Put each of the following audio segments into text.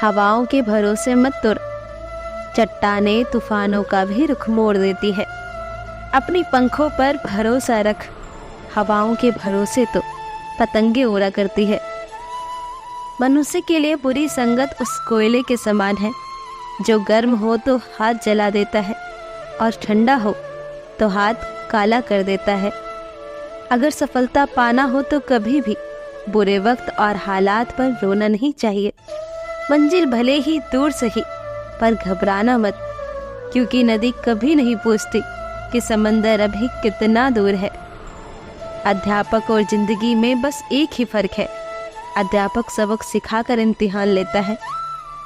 हवाओं के भरोसे मत तुर, चट्टानें तूफानों का भी रुख मोड़ देती है। अपनी पंखों पर भरोसा रख, हवाओं के भरोसे तो पतंगे उड़ा करती है। मनुष्य के लिए बुरी संगत उस कोयले के समान है जो गर्म हो तो हाथ जला देता है और ठंडा हो तो हाथ काला कर देता है। अगर सफलता पाना हो तो कभी भी बुरे वक्त और हालात पर रोना नहीं चाहिए। मंजिल भले ही दूर सही, पर घबराना मत, क्योंकि नदी कभी नहीं पूछती कि समंदर अभी कितना दूर है। अध्यापक और जिंदगी में बस एक ही फर्क है, अध्यापक सबक सिखाकर इम्तिहान लेता है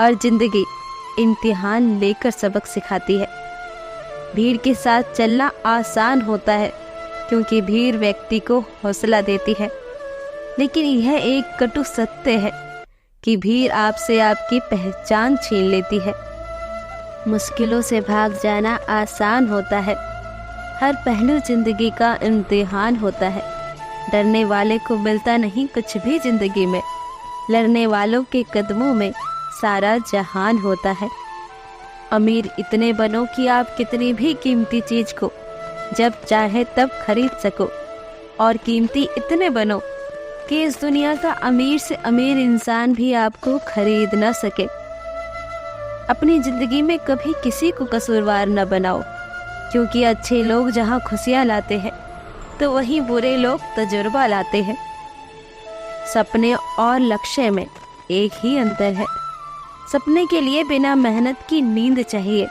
और जिंदगी इम्तिहान लेकर सबक सिखाती है। भीड़ के साथ चलना आसान होता है क्योंकि भीड़ व्यक्ति को हौसला देती है, लेकिन यह एक कटु सत्य है कि भीड़ आपसे आपकी पहचान छीन लेती है। मुश्किलों से भाग जाना आसान होता है, हर पहलू जिंदगी का इम्तिहान होता है। डरने वाले को मिलता नहीं कुछ भी जिंदगी में, लड़ने वालों के कदमों में सारा जहान होता है। अमीर इतने बनो कि आप कितनी भी कीमती चीज को जब चाहे तब खरीद सको, और कीमती इतने बनो कि इस दुनिया का अमीर से अमीर इंसान भी आपको खरीद न सके। अपनी जिंदगी में कभी किसी को कसूरवार न बनाओ, क्योंकि अच्छे लोग जहाँ खुशियाँ लाते हैं तो वहीं बुरे लोग तजुर्बा लाते हैं। सपने और लक्ष्य में एक ही अंतर है, सपने के लिए बिना मेहनत की नींद चाहिए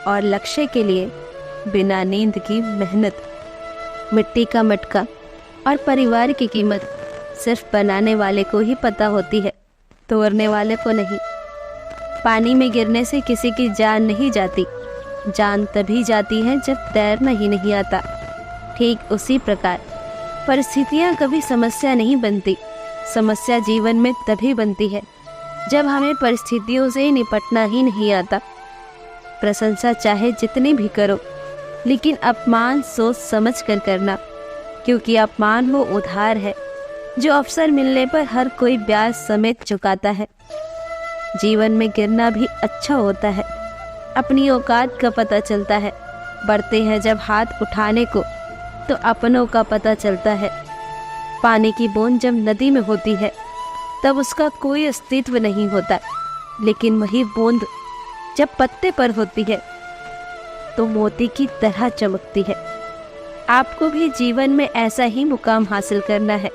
और लक्ष्य के लिए बिना नींद की मेहनत। मिट्टी का मटका और परिवार की कीमत सिर्फ बनाने वाले को ही पता होती है, तोड़ने वाले को नहीं। पानी में गिरने से किसी की जान नहीं जाती, जान तभी जाती है जब तैरना ही नहीं आता। ठीक उसी प्रकार परिस्थितियाँ कभी समस्या नहीं बनती, समस्या जीवन में तभी बनती है जब हमें परिस्थितियों से निपटना ही नहीं आता। प्रशंसा चाहे जितनी भी करो, लेकिन अपमान सोच समझ कर करना, क्योंकि अपमान वो उधार है जो अवसर मिलने पर हर कोई ब्याज समेत चुकाता है। जीवन में गिरना भी अच्छा होता है, अपनी औकात का पता चलता है। बढ़ते हैं जब हाथ उठाने को तो अपनों का पता चलता है। पानी की बूंद जब नदी में होती है तब उसका कोई अस्तित्व नहीं होता, लेकिन वही बूंद जब पत्ते पर होती है तो मोती की तरह चमकती है। आपको भी जीवन में ऐसा ही मुकाम हासिल करना है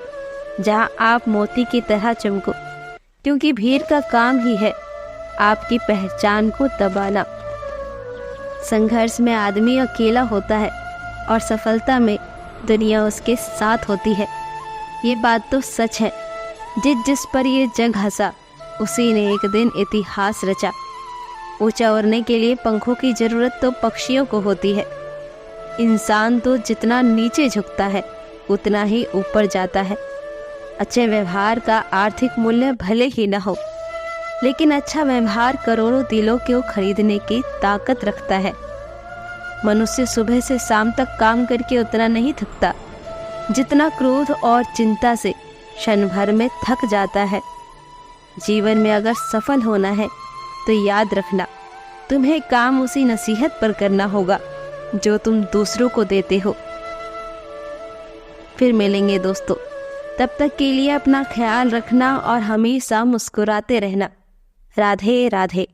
जहां आप मोती की तरह चमको, क्योंकि भीड़ का काम ही है आपकी पहचान को दबाना। संघर्ष में आदमी अकेला होता है और सफलता में दुनिया उसके साथ होती है। ये बात तो सच है, जिस पर ये जग हंसा उसी ने एक दिन इतिहास रचा। ऊंचा उड़ने के लिए पंखों की जरूरत तो पक्षियों को होती है। इंसान तो जितना नीचे झुकता है उतना ही ऊपर जाता है। अच्छे व्यवहार का आर्थिक मूल्य भले ही न हो, लेकिन अच्छा व्यवहार करोड़ों दिलों को खरीदने की ताकत रखता है। मनुष्य सुबह से शाम तक काम करके उतना नहीं थकता जितना क्रोध और चिंता से क्षण भर में थक जाता है। जीवन में अगर सफल होना है तो याद रखना, तुम्हें काम उसी नसीहत पर करना होगा जो तुम दूसरों को देते हो। फिर मिलेंगे दोस्तों, तब तक के लिए अपना ख्याल रखना और हमेशा मुस्कुराते रहना। राधे राधे।